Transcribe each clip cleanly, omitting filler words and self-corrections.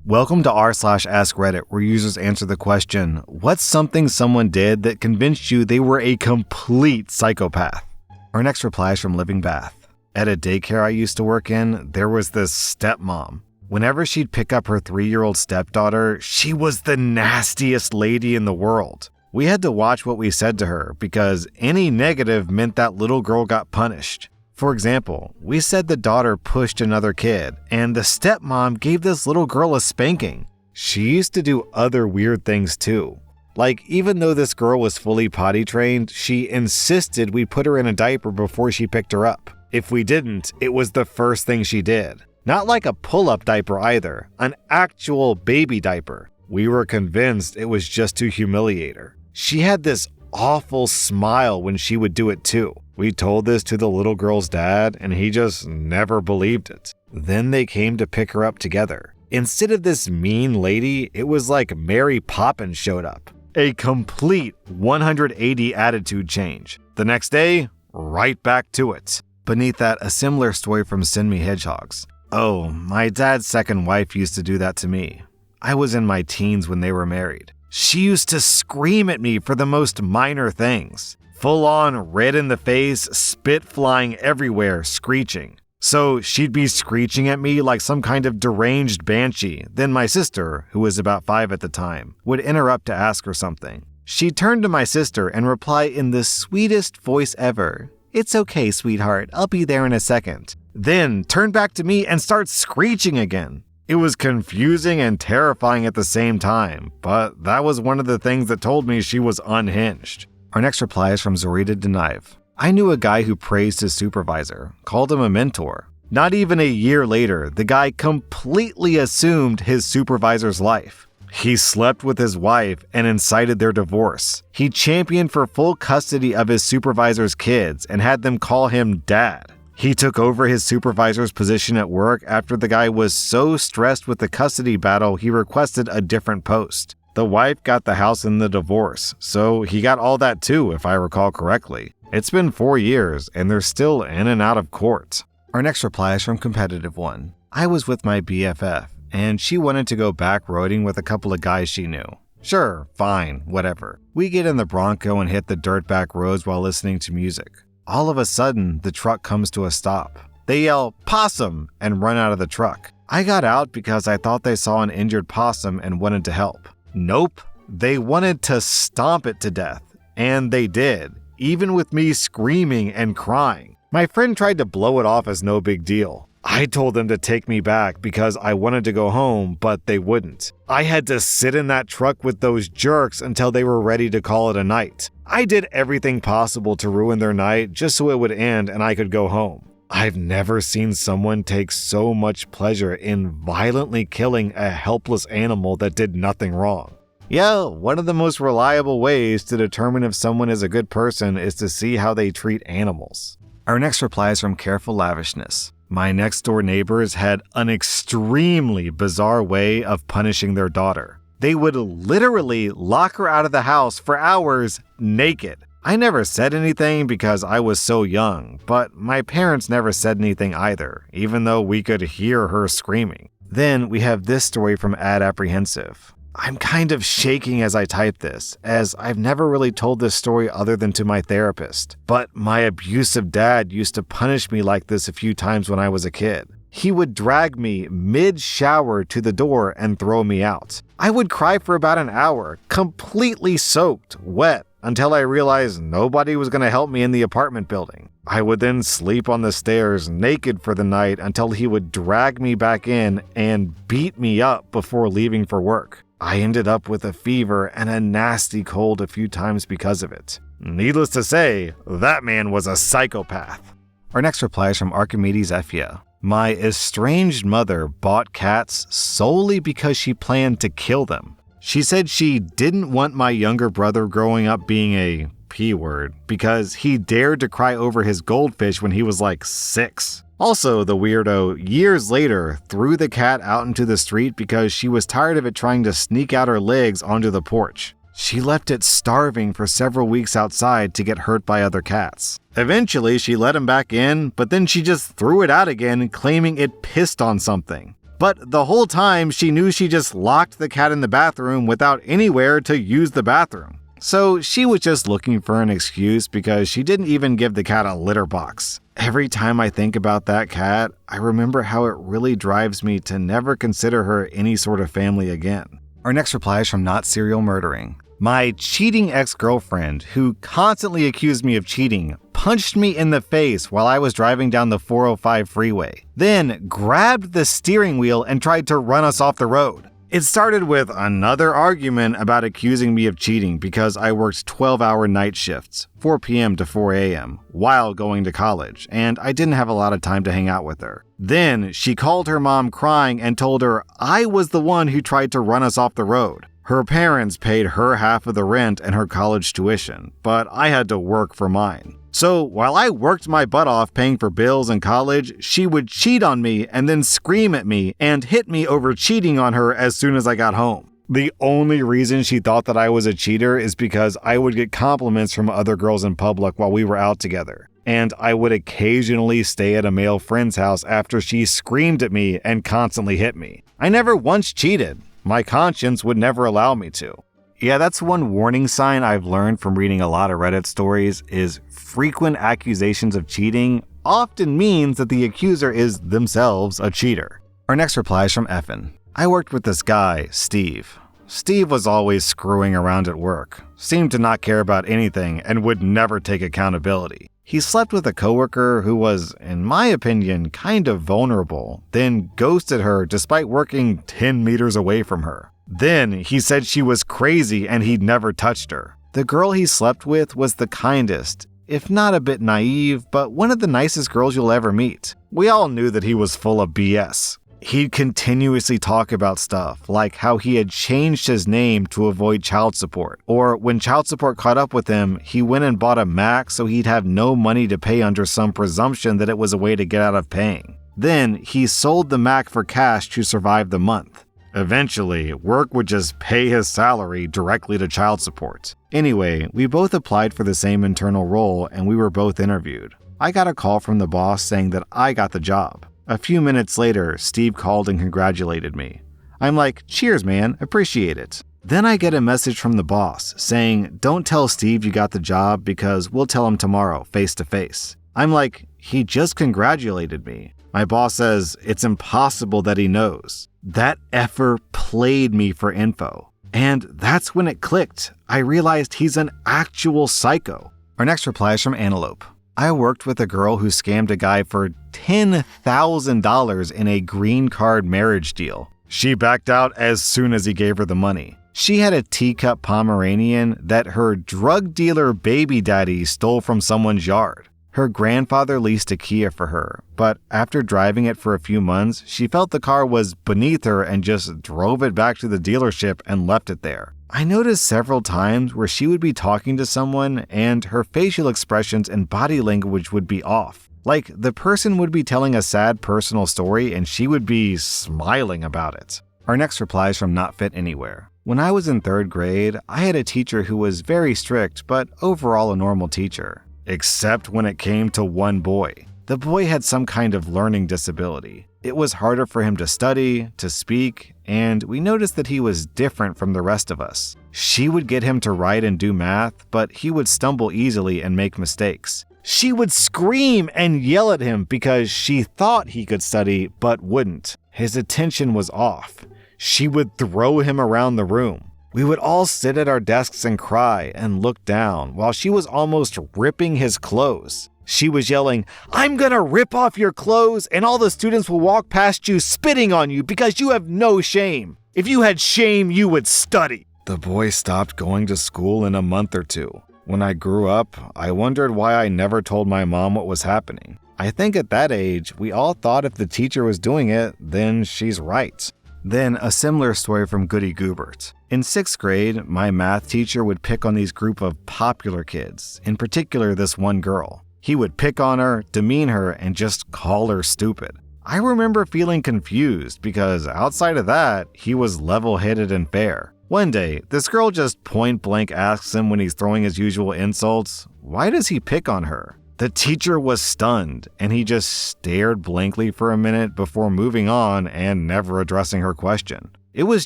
Welcome to rSlash where users answer the question, what's something someone did that convinced you they were a complete psychopath? Our next reply is from Living Bath. At a daycare I used to work in, there was this stepmom. Whenever she'd pick up her 3-year-old stepdaughter, she was the nastiest lady in the world. We had to watch what we said to her because any negative meant that little girl got punished. For example, we said the daughter pushed another kid, and the stepmom gave this little girl a spanking. She used to do other weird things too. Like, even though this girl was fully potty trained, she insisted we put her in a diaper before she picked her up. If we didn't, it was the first thing she did. Not like a pull-up diaper either, an actual baby diaper. We were convinced it was just to humiliate her. She had this awful smile when she would do it too. We told this to the little girl's dad, and he just never believed it. Then they came to pick her up together. Instead of this mean lady, it was like Mary Poppins showed up. A complete 180 attitude change. The next day, right back to it. Beneath that, a similar story from Send Me Hedgehogs. Oh, my dad's second wife used to do that to me. I was in my teens when they were married. She used to scream at me for the most minor things. Full on red in the face, spit flying everywhere, screeching. So she'd be screeching at me like some kind of deranged banshee. Then my sister, who was about 5 at the time, would interrupt to ask her something. She'd turn to my sister and reply in the sweetest voice ever. "It's okay, sweetheart. I'll be there in a second." Then turn back to me and start screeching again. It was confusing and terrifying at the same time, but that was one of the things that told me she was unhinged. Our next reply is from Zorita Denive. I knew a guy who praised his supervisor, called him a mentor. Not even a year later, the guy completely assumed his supervisor's life. He slept with his wife and incited their divorce. He championed for full custody of his supervisor's kids and had them call him dad. He took over his supervisor's position at work after the guy was so stressed with the custody battle he requested a different post. The wife got the house in the divorce, so he got all that too, if I recall correctly. It's been 4 years, and they're still in and out of court. Our next reply is from Competitive One. I was with my BFF, and she wanted to go back roading with a couple of guys she knew. Sure, fine, whatever. We get in the Bronco and hit the dirt back roads while listening to music. All of a sudden, the truck comes to a stop. They yell, "Possum!" and run out of the truck. I got out because I thought they saw an injured possum and wanted to help. Nope, they wanted to stomp it to death. And they did, even with me screaming and crying. My friend tried to blow it off as no big deal. I told them to take me back because I wanted to go home, but they wouldn't. I had to sit in that truck with those jerks until they were ready to call it a night. I did everything possible to ruin their night just so it would end and I could go home. I've never seen someone take so much pleasure in violently killing a helpless animal that did nothing wrong. Yeah, one of the most reliable ways to determine if someone is a good person is to see how they treat animals. Our next reply is from Careful Lavishness. My next door neighbors had an extremely bizarre way of punishing their daughter. They would literally lock her out of the house for hours naked. I never said anything because I was so young, but my parents never said anything either, even though we could hear her screaming. Then we have this story from Ad Apprehensive. I'm kind of shaking as I type this, as I've never really told this story other than to my therapist. But my abusive dad used to punish me like this a few times when I was a kid. He would drag me mid-shower to the door and throw me out. I would cry for about an hour, completely soaked, wet, until I realized nobody was going to help me in the apartment building. I would then sleep on the stairs naked for the night until he would drag me back in and beat me up before leaving for work. I ended up with a fever and a nasty cold a few times because of it. Needless to say, that man was a psychopath. Our next reply is from Archimedes Ephia. My estranged mother bought cats solely because she planned to kill them. She said she didn't want my younger brother growing up being a P-word because he dared to cry over his goldfish when he was like 6. Also, the weirdo, years later, threw the cat out into the street because she was tired of it trying to sneak out her legs onto the porch. She left it starving for several weeks outside to get hurt by other cats. Eventually, she let him back in, but then she just threw it out again, claiming it pissed on something. But the whole time, she knew she just locked the cat in the bathroom without anywhere to use the bathroom. So she was just looking for an excuse because she didn't even give the cat a litter box. Every time I think about that cat, I remember how it really drives me to never consider her any sort of family again. Our next reply is from Not Serial Murdering. My cheating ex-girlfriend, who constantly accused me of cheating, punched me in the face while I was driving down the 405 freeway, then grabbed the steering wheel and tried to run us off the road. It started with another argument about accusing me of cheating because I worked 12-hour night shifts, 4 p.m. to 4 a.m., while going to college, and I didn't have a lot of time to hang out with her. Then she called her mom crying and told her I was the one who tried to run us off the road. Her parents paid her half of the rent and her college tuition, but I had to work for mine. So while I worked my butt off paying for bills in college, she would cheat on me and then scream at me and hit me over cheating on her as soon as I got home. The only reason she thought that I was a cheater is because I would get compliments from other girls in public while we were out together. And I would occasionally stay at a male friend's house after she screamed at me and constantly hit me. I never once cheated. My conscience would never allow me to. Yeah, that's one warning sign I've learned from reading a lot of Reddit stories is frequent accusations of cheating often means that the accuser is themselves a cheater. Our next reply is from Effin. I worked with this guy, Steve. Steve was always screwing around at work, seemed to not care about anything, and would never take accountability. He slept with a coworker who was, in my opinion, kind of vulnerable, then ghosted her despite working 10 meters away from her. Then he said she was crazy and he'd never touched her. The girl he slept with was the kindest, if not a bit naive, but one of the nicest girls you'll ever meet. We all knew that he was full of BS. He'd continuously talk about stuff, like how he had changed his name to avoid child support, or when child support caught up with him, he went and bought a Mac so he'd have no money to pay under some presumption that it was a way to get out of paying. Then he sold the Mac for cash to survive the month. Eventually, work would just pay his salary directly to child support. Anyway, we both applied for the same internal role and we were both interviewed. I got a call from the boss saying that I got the job. A few minutes later, Steve called and congratulated me. I'm like, cheers, man, appreciate it. Then I get a message from the boss saying, don't tell Steve you got the job because we'll tell him tomorrow, face to face. I'm like, he just congratulated me. My boss says, it's impossible that he knows. That effer played me for info. And that's when it clicked. I realized he's an actual psycho. Our next reply is from Antelope. I worked with a girl who scammed a guy for $10,000 in a green card marriage deal. She backed out as soon as he gave her the money. She had a teacup Pomeranian that her drug dealer baby daddy stole from someone's yard. Her grandfather leased a Kia for her, but after driving it for a few months, she felt the car was beneath her and just drove it back to the dealership and left it there. I noticed several times where she would be talking to someone and her facial expressions and body language would be off. Like the person would be telling a sad personal story and she would be smiling about it. Our next reply is from Not Fit Anywhere. When I was in 3rd grade, I had a teacher who was very strict, but overall a normal teacher. Except when it came to one boy. The boy had some kind of learning disability. It was harder for him to study, to speak, and we noticed that he was different from the rest of us. She would get him to write and do math, but he would stumble easily and make mistakes. She would scream and yell at him because she thought he could study, but wouldn't. His attention was off. She would throw him around the room. We would all sit at our desks and cry and look down while she was almost ripping his clothes. She was yelling, "I'm gonna rip off your clothes and all the students will walk past you spitting on you because you have no shame. If you had shame, you would study." The boy stopped going to school in a month or two. When I grew up, I wondered why I never told my mom what was happening. I think at that age, we all thought if the teacher was doing it, then she's right. Then a similar story from Goody Goobert. In 6th grade, my math teacher would pick on these group of popular kids, in particular this one girl. He would pick on her, demean her, and just call her stupid. I remember feeling confused because outside of that, he was level-headed and fair. One day, this girl just point-blank asks him when he's throwing his usual insults, "Why does he pick on her?" The teacher was stunned, and he just stared blankly for a minute before moving on and never addressing her question. It was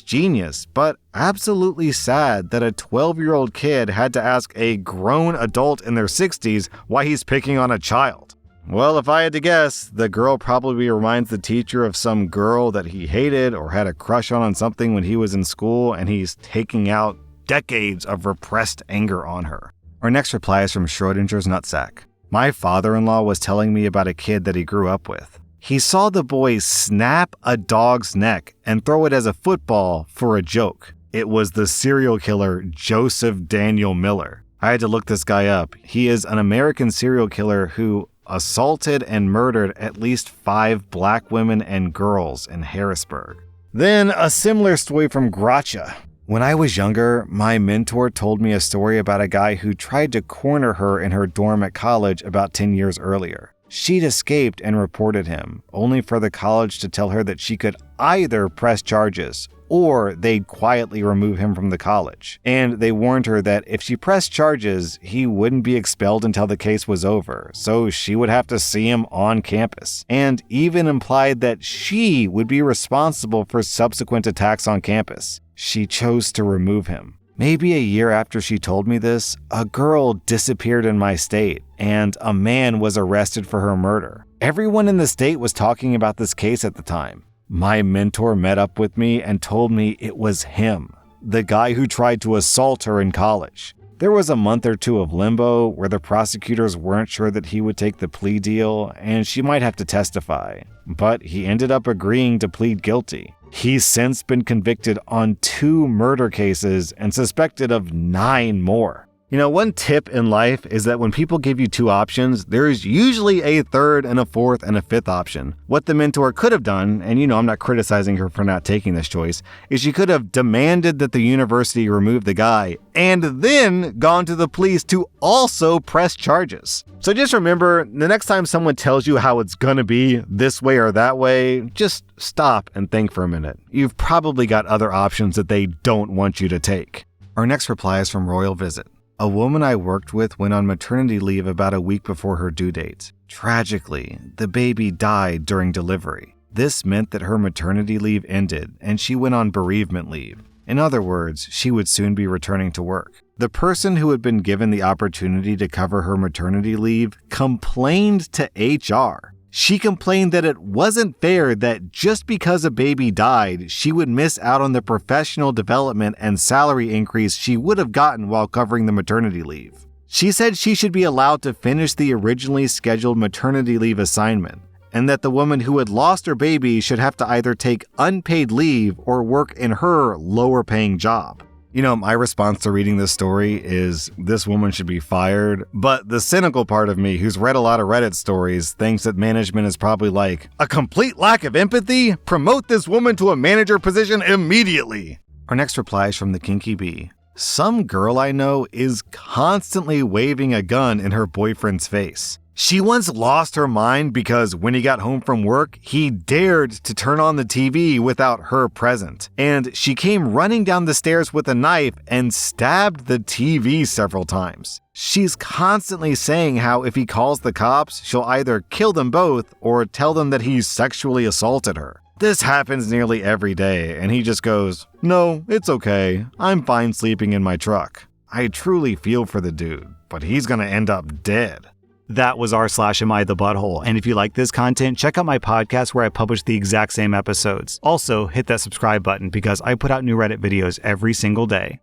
genius, but absolutely sad that a 12-year-old kid had to ask a grown adult in their 60s why he's picking on a child. Well, if I had to guess, the girl probably reminds the teacher of some girl that he hated or had a crush on something when he was in school, and he's taking out decades of repressed anger on her. Our next reply is from Schrodinger's Nutsack. My father-in-law was telling me about a kid that he grew up with. He saw the boy snap a dog's neck and throw it as a football for a joke. It was the serial killer Joseph Daniel Miller. I had to look this guy up. He is an American serial killer who assaulted and murdered at least 5 black women and girls in Harrisburg. Then a similar story from Gracia. When I was younger, my mentor told me a story about a guy who tried to corner her in her dorm at college about 10 years earlier. She'd escaped and reported him, only for the college to tell her that she could either press charges or they'd quietly remove him from the college. And they warned her that if she pressed charges, he wouldn't be expelled until the case was over, so she would have to see him on campus, and even implied that she would be responsible for subsequent attacks on campus. She chose to remove him. Maybe a year after she told me this, a girl disappeared in my state, and a man was arrested for her murder. Everyone in the state was talking about this case at the time. My mentor met up with me and told me it was him, the guy who tried to assault her in college. There was a month or two of limbo where the prosecutors weren't sure that he would take the plea deal and she might have to testify, but he ended up agreeing to plead guilty. He's since been convicted on 2 murder cases and suspected of 9 more. You know, one tip in life is that when people give you 2 options, there's usually a 3rd and a 4th and a 5th option. What the mentor could have done, and I'm not criticizing her for not taking this choice, is she could have demanded that the university remove the guy and then gone to the police to also press charges. So just remember, the next time someone tells you how it's gonna be this way or that way, just stop and think for a minute. You've probably got other options that they don't want you to take. Our next reply is from Royal Visit. A woman I worked with went on maternity leave about a week before her due date. Tragically, the baby died during delivery. This meant that her maternity leave ended and she went on bereavement leave. In other words, she would soon be returning to work. The person who had been given the opportunity to cover her maternity leave complained to HR. She complained that it wasn't fair that just because a baby died, she would miss out on the professional development and salary increase she would have gotten while covering the maternity leave. She said she should be allowed to finish the originally scheduled maternity leave assignment, and that the woman who had lost her baby should have to either take unpaid leave or work in her lower-paying job. My response to reading this story is this woman should be fired, but the cynical part of me, who's read a lot of Reddit stories, thinks that management is probably like, a complete lack of empathy? Promote this woman to a manager position immediately! Our next reply is from the Kinky Bee. Some girl I know is constantly waving a gun in her boyfriend's face. She once lost her mind because when he got home from work, he dared to turn on the TV without her present. And she came running down the stairs with a knife and stabbed the TV several times. She's constantly saying how if he calls the cops, she'll either kill them both or tell them that he's sexually assaulted her. This happens nearly every day, and he just goes, "No, it's okay. I'm fine sleeping in my truck." I truly feel for the dude, but he's gonna end up dead. That was rSlash Am I the Butthole, and if you like this content, check out my podcast where I publish the exact same episodes. Also, hit that subscribe button because I put out new Reddit videos every single day.